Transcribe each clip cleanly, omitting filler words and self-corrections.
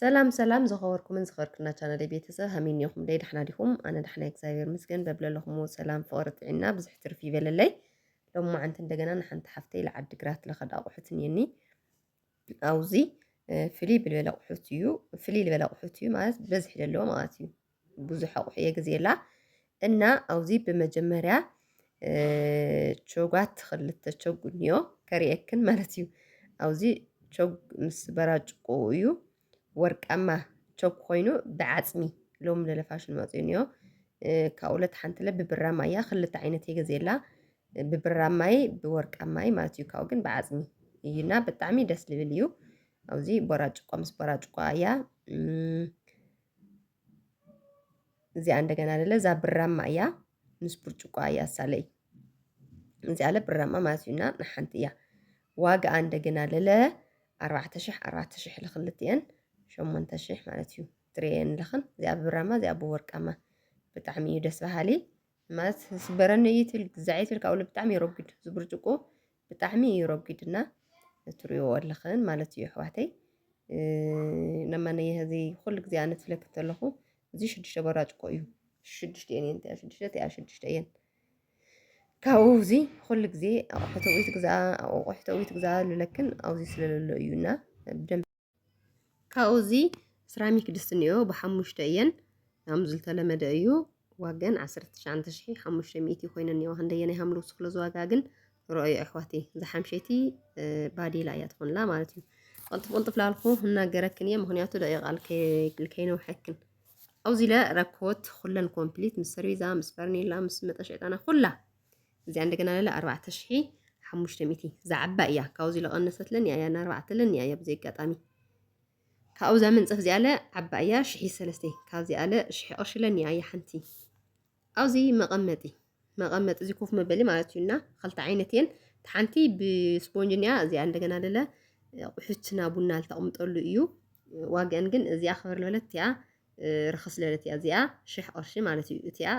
سلام سلام زخوركم من زخوركنا channel ቤተሰብ همين يوم داي دحنا ديكم أنا دحنا እግዚአብሔር مسكن ببل لهم سلام فقرت عنا بزح ترفي بللي لو ما عند እንደገና نحن حفتي لعد جرات لخد أقحتني يني أوزي فلي بالبلا أقحتيو فلي بالبلا أقحتيو مالت بزح دلو مالتيو بزح أقحية جزيلا إن أوزي بمجمرة شوقات خلت شوق نيو كريكن مالتيو أوزي شوق مس براج قويو ወርቃማ ቾክ ኮይኑ ብዓጽሚ ሎም ለለፋሽን መጽኒዮ ካውለት ሓንቲ ለ ብብራማ እያ ክልተ ዓይነት የገዜላ ብብራማይ ብወርቃማይ ማለት እዩ ካው ግን ብዓጽሚ እዩና ብጣዕሚ ደስ ልብል እዩ ኣብዚ ቦራጭቋ ምስ ቦራጭቋ እያ እዚኣ እንደገና ለለ ዛ ብራማ እያ ምስ ብርጭቋ እያ ሳለይ እዚኣ ለ ብራማ ማለት እዩና ንሓንቲ እያ ዋጋኣ እንደገና ለለ 4000 ለክልትየን 8000 ማለት እዩ ትሬን ለኽን እዚኣ ብራማ እዚኣ ብወርቃማ ብጣዕሚ እዩ ደስ በሃሊ ማለት ስበረኒ ይትል ግዛዒትል ካብኡ ብጣዕሚ ይረግድ ዝብርጭቆ ብጣዕሚ ይረግድና ትሪኦ ኣለኽን ማለት እዩ ኣሕዋተይ ነማነ የዚ ኩሉ ግዜ ኣነ ትፍለክ ተለኹ እዚ 6 በራጭቆ እዩ 6 እየን እንታ 6 እየን ካብኡ እዚ ኩሉ ግዜ ኣቑሑተዊት ግዛ ልለክን ኣብዚ ስለለሎ እዩና ብደንብ ካውዚ سيراميك دستنيو بحموشته ين همزل تلمد أيو واجن 19500 خوينا نيو هنديني هملو سخلو زواجاجن رأي أخواتي زحم شيتي بادي لا يدخل لا مالتي قلت فلالخو هنا جركني مهنياتو دقيق على الكينو حكن أو زلا ركوت خلنا كومبليت مسريزا مسفرني لا مسمت أنا خلا زي عندنا لا 4500 زعبايا كاوزي لغنست لني يا انا 4 لني يا بزي قطامي ካው ዘመን ጽፍ ዚያለ ዓባያ ሽሒ ሰለስተ ካብ ዚያለ ሽሒ ቅርሽለኒ ኣያ ሓንቲ ኣውዚ መቐመጢ እዚ ኮፍ መበሊ ማለት እዩና ክልተ ዓይነትን ሓንቲ ብስፖንጅንያ እዚኣ እንደገና ደለ ቁሕትና ቡና ልተቀምጠሉ እዩ ዋጋን ግን እዚኣ ክበር ለለት ያ ረክስ ለለት ያ እዚኣ ሽሕ ቅርሺ ማለት እዩ እቲያ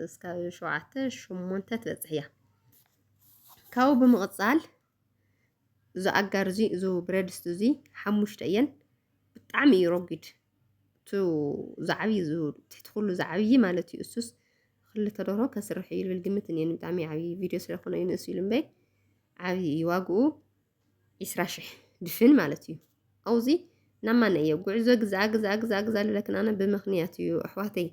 እስከ 7 8 ትበጽሕ እያ ካው ብምቕጻል ዞ ኣጋር እዚ ዞ ብረድስት እዚ 5 እየን ብጣዕሚ ይረግድ ቱ ዛዕቢ ትትخلو ዛዕቢ ማለት እዩ እሱስ ክልተ ደሮ ከስርሕ እዩ بالግምት እኔ ብጣዕሚ ዓቢ ቪድዮ ስለኾነ ይነሱ ይልምበይ ዓቢ ዋግኡ 20000 ድፍን ማለት እዩ ኣውዚ ናማነ እየ ጉዕዞ ግዛ ለለክናነ ብምኽንያት እዩ ኣሕዋተይ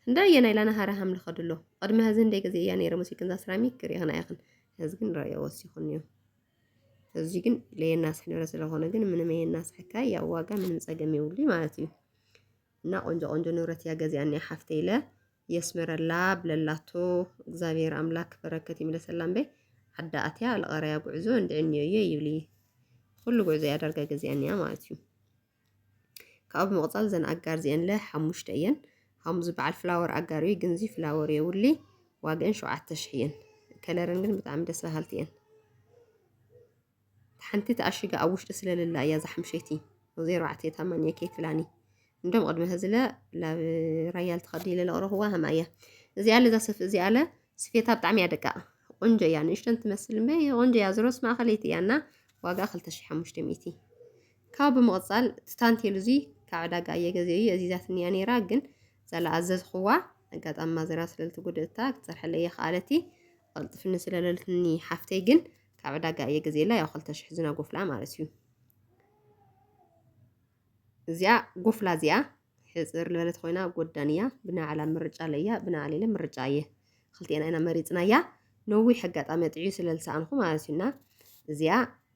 እንዳየና ኢላና ሃራሃም ልኸድሎ ቀድመ ህዚ እንደይ ገዜ እያ ነይረ ሙሲክን ሴራሚክ ክሪእኽና ይኽን ህዚ ግን ረእዮ ወሲኹን እዩ እዚ ግን ለየናስ ሕነረ ስለሆነ ግን ምንም የናስ ሕካይ ያው ዋጋ ምንም ጸገም ይውሊ ማለት እዩ እና ቆንጆ ንብረት ያገዚያኒ ሓፍተይለ የስመረላ ብለላቶ እግዚአብሔር አምላክ በረከት ይምለሰላም በይ አዳአትያ ለቀራያ ጉዕዞ እንደኝዮ ይብሊ ሁሉ ጉዕዞ ያደርጋ ገዚያኒያ ማለት እዩ ካብ መቅጻል ዘን አጋር ዚን ለ 5 እየን ሐሙዝ በዓል ፍላወር አጋሪ ግንዚ ፍላወር ይውሊ ዋጋን 7000 እየን ከለርን ግን በጣም ደስ በሃልቲ እየን ሓንቲ ተኣሽጋ ኣብ ውሽጢ ስለለላ እያ ዛሕምሸይቲ 0488 ኬክ ፍላኒ እንደም ቅድመ ህዝለ ላብ ራያል ተኸዲለ ለቕረኽዋ ሃማያ እዚኣ ለዛ ሰፍ እዚኣ ለ ስፌታ ብጣዕሚ ያደቃ ቆንጆ እያ ንእሽተን ትመስል እምበ ቆንጆ እያ ዝሮስ ማእኸለይቲ እያና ዋጋ 2500 ካብ ብምቕጻል ትታንቴል እዚ ካብ ዕዳጋ እየገዝአ እዩ እዚዛትኒ እያ ነይራ ግን ዘላ ኣዘዝኽዋ ኣጋጣማ ዝራ ስለልትጉድእታ ክትሰርሐለ እየ ከኣለቲ ቅልጥፍኒ ስለለልትኒ ሓፍተይ ግን ካብ ዕዳጋ እየገዝአላ ያው 2000 ዝና ጎፍላ ማለት እዩ እዚኣ ጎፍላ እዚኣ ሕፅር ለለት ኮይና ጎዳንያ ብናዓላ ምርጫ ለያ ብናዓሊለ ምርጫ እየ ክልቴና ኢና መሪፅናያ ነዊሕ ኣጋጣሚ ጥዑ ስለልሰኣንኹ ማለት እዩና እዚኣ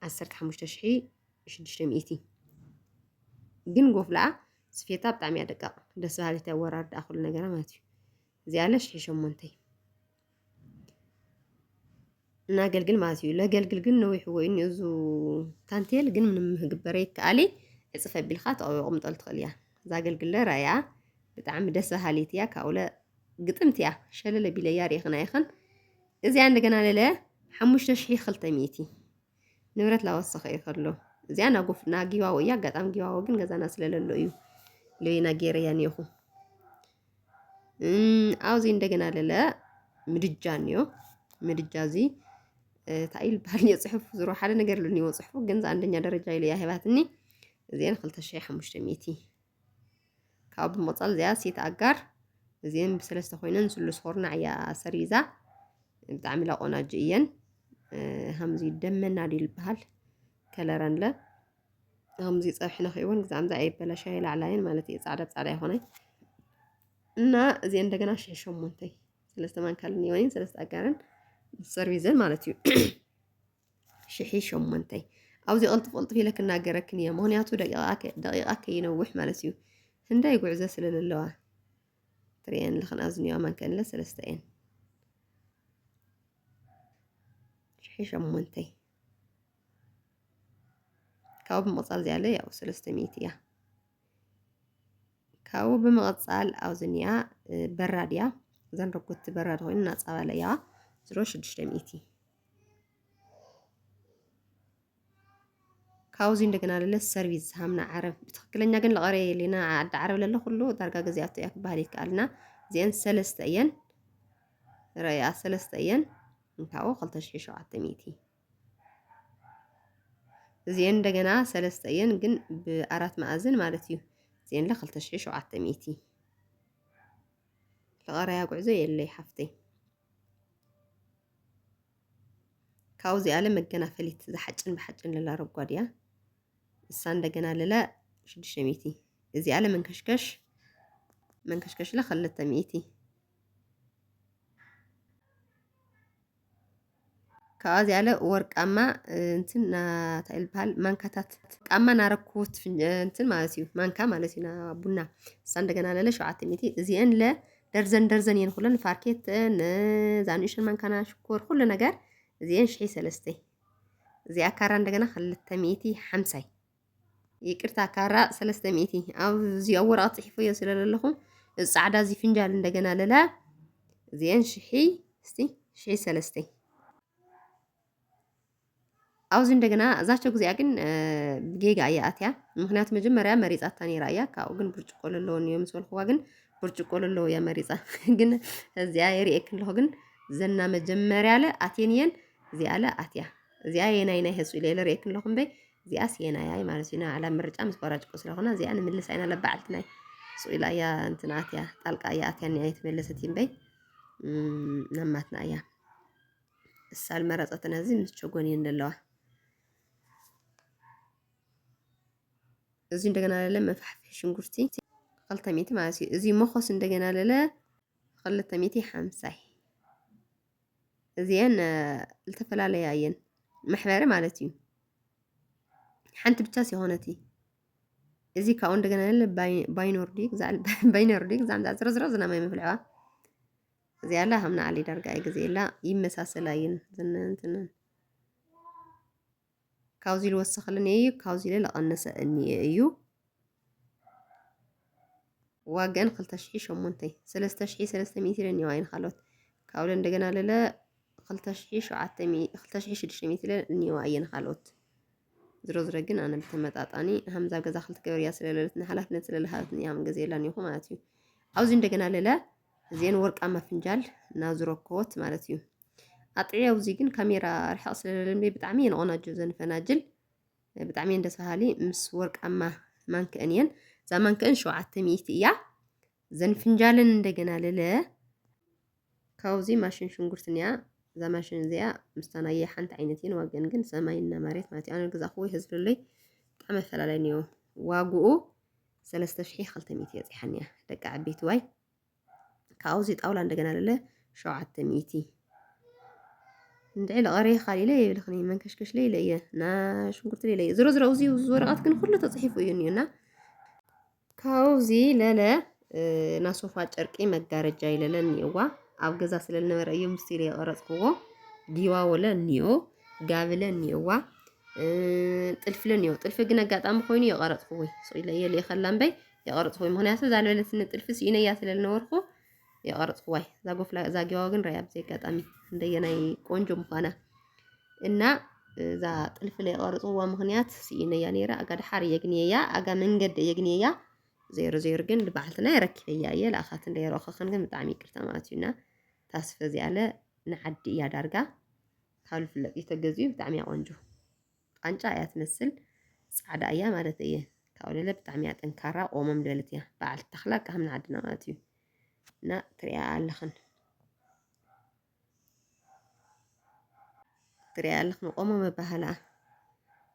15600 ግን ጎፍላ ስፌታ ብጣዕሚ ያደቃ ደስ በሃሊት ያወራርዳ ኩሉ ነገር ማለት እዩ እዚኣ ለ 8 እና ገልግል ማለት እዩ ለገልግል ግን ነዊሕ ወይ ንዙ ታንቴል ግን ምንም ህግበረ ይከኣሊ እጽፈ ቢልኻ ተቆምጠል ትኽልያ ዛገልግል ለራያ ብጣዕሚ ደስ በሃሊት እያ ካውለ ግጥምት እያ ሸለለ ቢለያ ሪእኽና ይኽን እዚኣ እንደገና ለለ 5200 ንብረት ላወሰኸ ይኸሎ እዚኣ ናጎፍና ጊዋዎ እያ አጋጣሚ ጊዋዎ ግን ገዛና ስለለሎ እዩ ለይና ጌረያ ነይኹ ኣውዚ እንደገና ለለ ምድጃ ነዮ ምድጃ እዚ ታይል ባህል يصحف زرو حدا ነገር لني وصحفو ግን አንደኛ ደረጃ ይለ ያህባትኒ እዚን 2500 ካብኡ ብምቕፃል እዚኣ ሴት ኣጋር እዚአን ብሰለስተ ኮይነን ስሉስ ኩርናዕ እያ ሰሪዛ ብጣዕሚ ቆናጁ እየን ከምዚ ደመና ድዩ ዝበሃል ከለረን ለ ከምዚ ፀብሒ ንኽይውን ግዛም ዛ ኣይበላሻይ ላዕላየን ማለት እዩ ፃዕዳ ፃዕዳ ይኾነይ እና እዚአን እንደገና 8 ሰለስተ ማንካልን እኒአወን ሰለስተ ኣጋርን ሰርቪዘን ማለት እዩ 8 ኣብዚ ቅልጥፍ ቅልጥፍ ኢለ ክናገረክን እየ ምክንያቱ ደቂቓ ከይነውሕ ማለት እዩ ህንዳይ ጉዕዞ ስለ ዘለዋ ትሪአን ልኽን ኣብዚ እኒአዋ ማንካን ለ ሰለስተ እየን 8 ካብኡ ብምቕፃል እዚኣ ለ ያው 300 እያ ካብኡ ብምቕፃል ኣብዚ እኒኣ በራድ እያ እዘን ረጎቲ በራድ ኮይኑ እናፃባለ እያ 600 ካብዚ እንደገና ለለ ሰርቪስ ሃምና ዓረብ ብትክክለኛ ግን ለቐረ የለና ዓዲ ዓረብ ለለ ኩሉ ዳርጋ ገዚኣቶ እያ ክበሃል ይከኣልና እዚአን 3 እየን ረኣያ 3 እየን እንካኡ 2700 እዚአን እንደገና 3 እየን ግን ብኣራት ማዕዘን ማለት እዩ እዚአን ለ 2700 ለቐረያ ጉዕዞ የለይ ሓፍተይ ካብኡ እዚኣ ለ መገናፈሊት ዝሓጭን ብሓጭን ለላ ረጓድ እያ እሳ እንደገና ለለ 600 እዚኣ ለ መንከሽከሽ ለ 200 ካብኣ እዚኣ ለ ወርቃማ እንትን ናታይ ዝበሃል ማንካታት ቃማ ናረኩት እንትን ማለት እዩ ማንካ ማለት እዩ ቡና እሳ እንደገና ለለ 700 እዚአን ለ ደርዘን ደርዘን እየን ኩለን ፋርኬትን ዛንኡሽን ማንካና ሽኮር ኩሉ ነገር እዚአን 300 እዚኣ ካራ እንደገና 250 ይቅርታ ካራ 300 ኣብዚ ኣብ ወረቐት ፅሒፎ እየ ስለ ዘለኹ ፃዕዳ እዚ ፍንጃል እንደገና ለለ እዚአን 300 ኣብዚ እንደገና እዛቸው ጊዜኣ ግን ብጌጋ እያ ኣትያ ምክንያቱ መጀመርያ መሪፃታ ነይራ እያ ካብኡ ግን ብርጭቆ ለለዎ እኒኦ ምስ በልክዋ ግን ብርጭቆ ለለዎ እያ መሪፃ ግን እዚኣ የሪኤክ ኣለኹ ግን ዘና መጀመርያ ለ ኣትየን እየን እዚኣ ለ ኣትያ እዚኣ የናይ ህፁ ኢለ የሪኤክ ኣለኹ እምበይ እዚኣስ የናያይ ማለት እዩ ናዕላ ምርጫ ምስ ቆራጭቆ ስለኾነ እዚኣ ንምልስ ኣይና ለባዓልቲ ናይ ስኢላ እያ እንትን ኣትያ ጣልቃ እያ ኣትያ እኒኣ የተመለሰት እምበይ ናማትና እያ እሳ ልመረፀትን እዚ ምስ ቸጎን እየን ዘለዋ እዚ እንደገና ለለ መፋሕፍሒ ሽንጉርቲ 200 ማለት እዩ እዚ መኾስ እንደገና ለለ 250 እዚአን ዝተፈላለያ እየን መሕበሪ ማለት እዩ ሓንቲ ብቻ ሲሆነቲ እዚ ካብኡ እንደገና ለለ ባይኖርዲክ ዛዕዳ ዝረዝረ ዝናማይ መፍልዕዋ እዚኣ ላ ሃምና ዓሊ ዳርጋ እየ ግዜላ ይመሳሰላ እየን ዝንንትንን ካብዚ ልወሰኸልን እዩ ካብዚ ለቐነሰ እኒአ እዩ ዋገን 2800 3300 ለኒዋ እየን ካልኦት ካብኡ እንደገና ለለ 2600 ለኒዋ እየን ካልኦት ዝረዝረ ግን ኣነ ብተመጣጣኒ ሃምዛ ገዛ ክልተ ገበርያ ስለለለትና ሓላፍነት ስለለሃበትን እያ ገዜላ እኒኹ ማለት እዩ ኣብዚ እንደገና ለለ እዚአን ወርቃማ ፍንጃል ናብ ዝረከቦት ማለት እዩ ኣጥዕዮ ኣብዚ ግን ካሜራ ርሕቕ ስለለለምበ ብጣዕሚ እየን ቆናጆ ዘን ፈናጅል ብጣዕሚ እየን ደስ በሃሊ ምስ ወርቃማ ማንክአን እየን እዛ ማንክአን 700 እያ ዘን ፍንጃልን እንደገና ለለ ካብዚ ማሽን ሽንጉርቲ እኒኣ እዛ ማሽን እዚኣ ምስታናየ ሓንቲ ዓይነት እየን ዋገን ግን ሰማይና መሬት ማለት እዩ ኣነ ገዛኹ ወይ ህዝብለይ ብጣዕሚ ኣፈላላይ እኒኦ ዋግኡ 3200 የፂሓን እያ ደቂ ዓበይቲ ዋይ ካብዚ ጣውላ እንደገና ለለ 700 እንድዒ ለቐረየ ካሊለ የብልኽኒ መንከሽከሽ ለይለ እየ ና ሽንጉርቲ ለይለ እየ ዝሮ እዚ ወረቐት ግን ኩሉ ተፅሒፉ እዩ እኒኦና ካብዚ ለለ ና ሶፋ ጨርቂ መጋረጃ ይለለ እኒእዋ ኣብ ገዛ ስለልነበረ እዩ ምስቲ ኢለ የቐረፅክዎ ጊዋወለ እኒኦ ጋብለ እኒእዋ ጥልፍለ እኒኦ ጥልፊ ግን ኣጋጣሚ ኮይኑ የቐረፅክዎ ስኢለ የለ የኸላ እምበይ የቐረፅክዎ ምክንያቱ ዛልበለትኒ ጥልፊ ስኢነያ ስለልነበርኩ የቐረፅክዋይ እዛ ጎፍላ እዛ ጊዋዎ ግን ራያ ብዘይ ኣጋጣሚ እንደየናይ ቆንጆ ምኳና እና እዛ ጥልፊ ላይ የቐረፅዋ ምክንያት ስኢነያ ነይራ ኣጋ ድሓር የግንየያ ኣጋ መንገዲ የግንየያ ዜሮ ግን ልበዓልትና የረክበያ እየ ለኣኻት እንደየረኸኽን ግን ብጣዕሚ ይቅርታ ማለት እዩና ታስፈ እዚኣለ ንዓዲ እያ ዳርጋ ካብ ልፍለጥ እዩ ተገዝኡ ብጣዕሚ እያ ቆንጆ ቃንጫ እያ ትመስል ፃዕዳ እያ ማለት እየ كأولي بتعمي أنكارا قومم لبلتيا بعد تخلق هم عندنا ماتيو نا تريا لخن تريا لخن قومم بهلا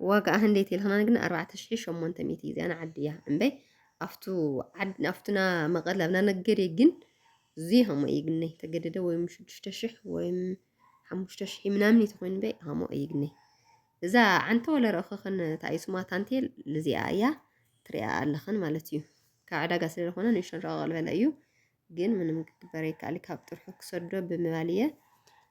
واقع هنديتي لخنا نقنا 4800 زي أنا عديها أمبي أفتنا مغلبنا نقري جن زي هم يجني تجدد ويمش تشتشح ويم حمشتشح منامني تخوين بي هم يجني إذا عنت ولا رأخن تعيس ما تنتي لزي آية تريا لخن مالتيو كعدا قصير لخنا نيشان رغال بلايو جن من مكبريك عليك هبترحك صدر بموالية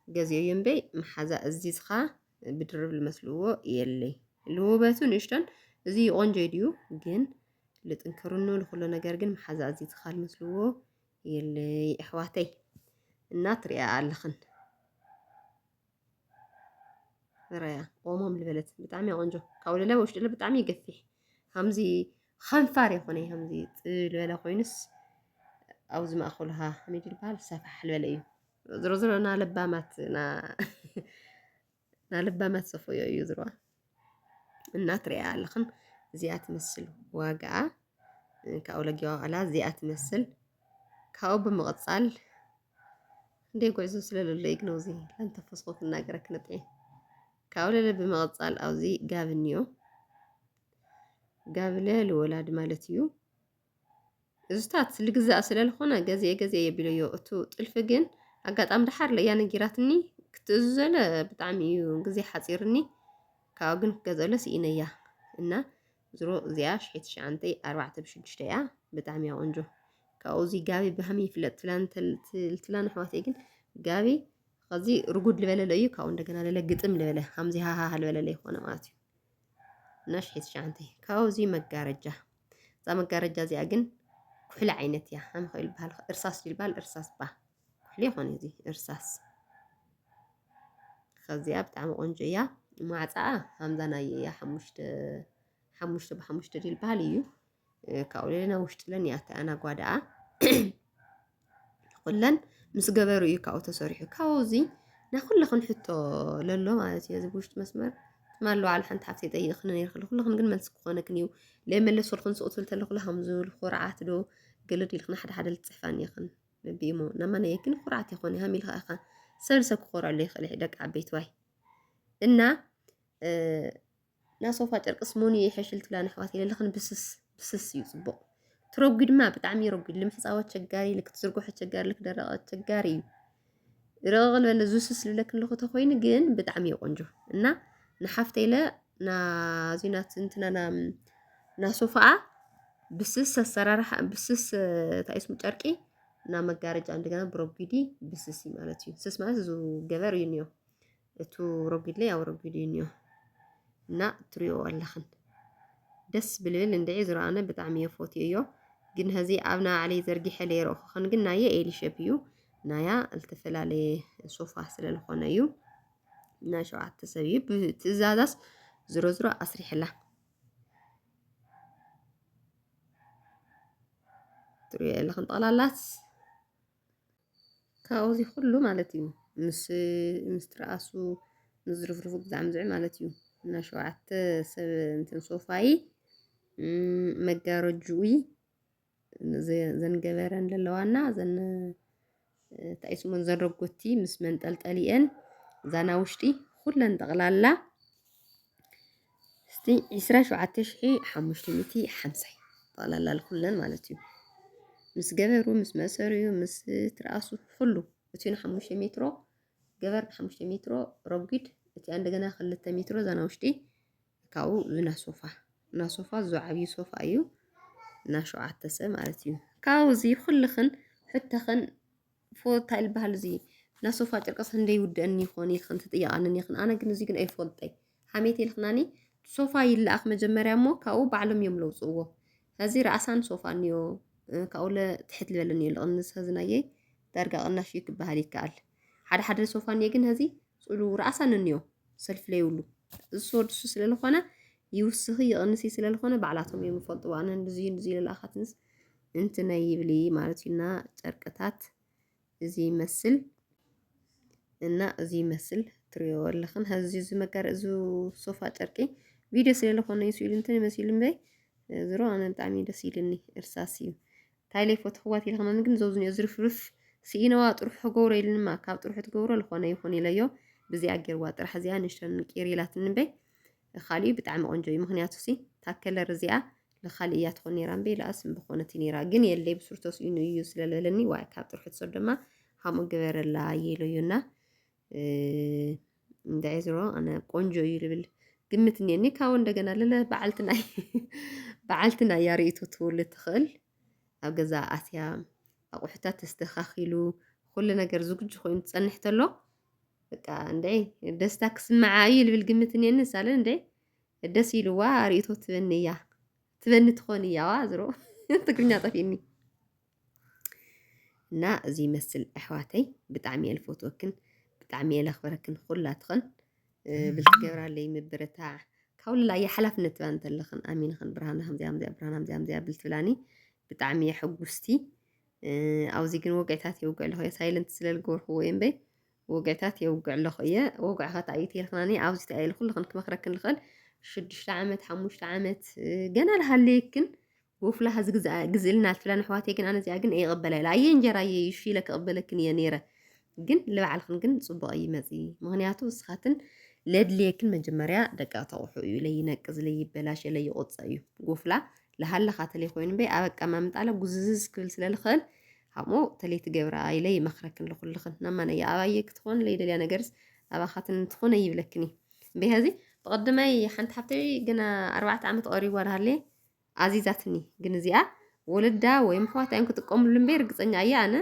جزيو ينبي محازة الزيزخة بدرب المسلوة يلي اللي هو باتو نيشتن زي أونجيديو جن لتنكرنو لكل نجار جن محازة الزيزخة المسلوة يلي إحواتي الناطرية لخن ريا قومهم البلد بتعمي أونجو كاولا لا وش اللي بتعمي يقفي همزي خان فاري خوني همزي الولا خوينس أو زي ما أقولها هميد البال سافح الولا زرو نا لبامات نا لبامات صفو يزروا الناطرية لخن زيات مسل واقعة كاولا جوا على زيات مسل كاو بمغصال دي قعزو سلالو اللي يقنوزي لن تفصلوا في الناقرة كنتعي كاولا بمغصال أو زي قابنيو قابله الولاد مالتيو زتات اللي جزء أصل الخونة جزية يبيليو أتو الفجن أقعد أم دحر لي أنا جيراتني كتزل بتعميو جزي حصيرني كاوجن جزء سينيا إنه زرو زياش حيتش عندي 4 بتعمي أونجو كاوزي جابي بهمي تلان حواتيجن جابي قصدي رجود لبلا ليو كاون دجنا للا قطم لبلا همزي ها لبلا ليه وانا ماتي نشحت شانتي كاوزي مجارجة زي مجارجة زي أجن كل عينت يا هم خيل بهال إرصاص جلبال إرصاص به ليه هون زي إرصاص خزياب بتاع أونجيا مع تعا همزنا يا حمشت جلباليو كاولينا وشت لن يأتي أنا قادعة قلن مس جبروا يكاو تسريح كاوزي ناخذ لخن حتى للو مالتي إذا بوشت مسمر ما له على حنت حفتي أي خلنا يرخل كل خن قل مسك خنا كنيو لما اللي صار خن سقط تلو كلها مزول خرعات له قلت يخن حد التحفان يخن بيمو نما نيكن خرعات يخوني هامي لها أخن سلسك خرع اللي خلي حدك عبيت واي إنه ناس وفات القسموني يحشلت لنا حواتي لخن بسس يصبو تروقد ما بتعمي روقد لمحصاوات شجاري لك تزرقو حتشجاري لك درقات شجاري رغل ولا زوسس لك اللي خطه خوين جن بتعمي قنجو إنه نحفتي لا نا زينات انتنا نا صفعة بسس السرارة بسس تايس متركي نا مجارج عندنا بروقدي بسسي مالتي سس مالت زو جبر ينيو تو روقد لي أو روقد ينيو نا تريو اللخن دس بالليل ندعي زرعنا بتعمي فوتيو جن هذي عبنا عليه زرقي حلي روخ خن قلنا يا إيلي شبيو نايا التفل عليه صوفة سل الخنايو ناشو على التسويب تزادس زرو أسري حلا تري اللي خنطلالات كاوزي كله مالتيو مستراسو نزرف رفوق زعم مالتيو ناشو على انتن صوفاي مجارجوي زن جبران للوانا زن تأيسو من زن رقوتي مس من تلتقليين زانا وشتي كلن تغلالا ستي عسرا شو عتشحي حمشتمتي حمسي طلالا الكلن مالتيو مس جبرو مس مسريو مس تراسو كله بتين 500 مترو جبر 500 مترو رقيد تي عندنا خلت مترو زانا وشتي كاو زنا صوفا زو عبي صوفا أيو ناشو عتسة مالتيو كاوزي خلخن حتى خن فوت هاي البهالزي ناسو فاتر قصن دي ودني خوني خن تطيقانني خن أنا كنزي كن أي فوتي حميتي الخناني صوفا يلا أخ مجمرة مو كاو بعلم يملو صوه هذي رأسان صوفا نيو كاولا تحت لبلني الأنس هزنايي درجة أناش يك بهالي كال حد صوفا نيجن هذي صلو رأسان نيو سلف ليولو الصور سلسلة الخنا يوسخي أنسي سلسلة الخنا بعلاتهم يمفضوا أنا نزيل الأخاتنس انت نايب لي مالتينا تركتات زي يمثل إن زي يمثل تريو لخن هزي زي مكر زو صوفا تركي فيديو سيل لخنا يسوي انت مثيل بي ዝሮ ኣነ ብጣዕሚ ደስ ኢልኒ እርሳስ እዩ ታይለይ ፈትኽዋት ኢልኽና ግን ዘብዝኒኦ ዝርፍርፍ ስኢነዋ ጥሩሕ ክገብሮ ኢልንማ ካብ ጥሩሕ ትገብሮ ዝኾነ ይኹን ኢለዮ ብዚኣ ገይርዋ ጥራሕ እዚኣ ንሽተን ቄሪላት ንበይ ካሊእ ብጣዕሚ ቆንጆ እዩ ምክንያቱ ሲ ታከለር እዚኣ ለኻሊእ እያ ትኾን ነይራ እምበይ ለኣስ ብኾነት ነይራ ግን የለይ ብሱር ተስኢኑ እዩ ስለለለኒ ዋይ ካብ ጥሩሕ ትሰድ ድማ ከምኡ ግበረላ የለዩና እንዳይ ዝሮ ኣነ ቆንጆ እዩ ልብል ግምት እኒአኒ ካብኡ እንደገና ለለ በዓልትና እያ ርእይቶ ትውልድ ትኽእል ኣብ ገዛ ኣትያ ኣቑሑታት ተስተኻኺሉ ኩሉ ነገር ዝግጁ ኮይኑ ትፀንሕ ተሎ በቃ እንደይ ደስታ ክስምዓ እዩ ልብል ግምት እኒአኒ ሳለን እንደይ ደስ ኢልዋ ርእይቶ ትበኒ እያ ትበኒ ትኾን እያዋ ዝሮ ትግርኛ ጠፊእኒ እና እዚ ይመስል ኣሕዋተይ ብጣዕሚ እየ ልፈትወክን ብጣዕሚ እየ ለኽበረክን ኩላትኽን ብልትገብራለይ ምብረታዕ ካብኡላ እየ ሓላፍነት ትባ እንተለኽን ኣሚንኽን ብርሃና ከምዚኣ ብርሃና ከምዚኣ ብል ትብላኒ ብጣዕሚ እየ ሕጉስቲ ኣብዚ ግን ወግዕታት የውግዕ ኣለኹ እየ ሳይለንት ስለልገበርክዎ እየ እምበይ ወግዕታት የውግዕ ኣለኹ እየ ወግዕኻ ታይት የልኽናኒ ኣብዚ ተኣየለ ኩልኽን ክመኽረክን ልኽእል 6 ዓመት 5 ዓመት ገና ልሃለየክን ወፍላሃ ግዝእልና ትብላኒ ኣሕዋተይ ግን ኣነ እዚኣ ግን ኣይቕበላ ኢላ ኣየ እንጀራ እየ ይሹ ኢለ ክቕበለክን እየ ነይረ ግን ልባዕልኽን ግን ፅቡቕ ይመፂ ምክንያቱ እስኻትን ለድልየክን መጀመርያ ደቀቕቲ ኣቑሑ እዩ ለይነቅዝ ለይበላሽ ለይቆፀ እዩ ጎፍላ ለሃለኻ ተለይ ኮይኑ በይ ኣበቃ ማምጣለ ጉዝዝዝ ክብል ስለልኽእል ከምኡ ተለይ ትገብራ ኢለ ይመኽረክን ልኹልኽን ናማነየ ኣባየ ክትኾን ለይደልያ ነገርስ ኣባኻትን ትኾነ ይብለክኒ እምበይ ሕዚ ብቐድማይ ሓንቲ ሓፍተይ ግና 4 ዓመት ቀሪቡ ልሃለየ ኣዚዛትኒ ግን እዚኣ ወለዳ ወይ ምኽዋታ እዮም ክጥቀምሉ እምበይ ርግፀኛ እያ ኣነ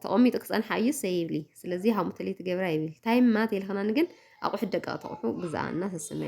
ተቐሚጡ ክፀንሓ እዩስ ኣይብሊ ስለዚ ሃሙ ተለይ ትገብራ ይብል ታይም ማት የልኽናኒ ግን ኣቑሑት ደቀቕቲ ኣቑሑ ግዛኣና ተስመ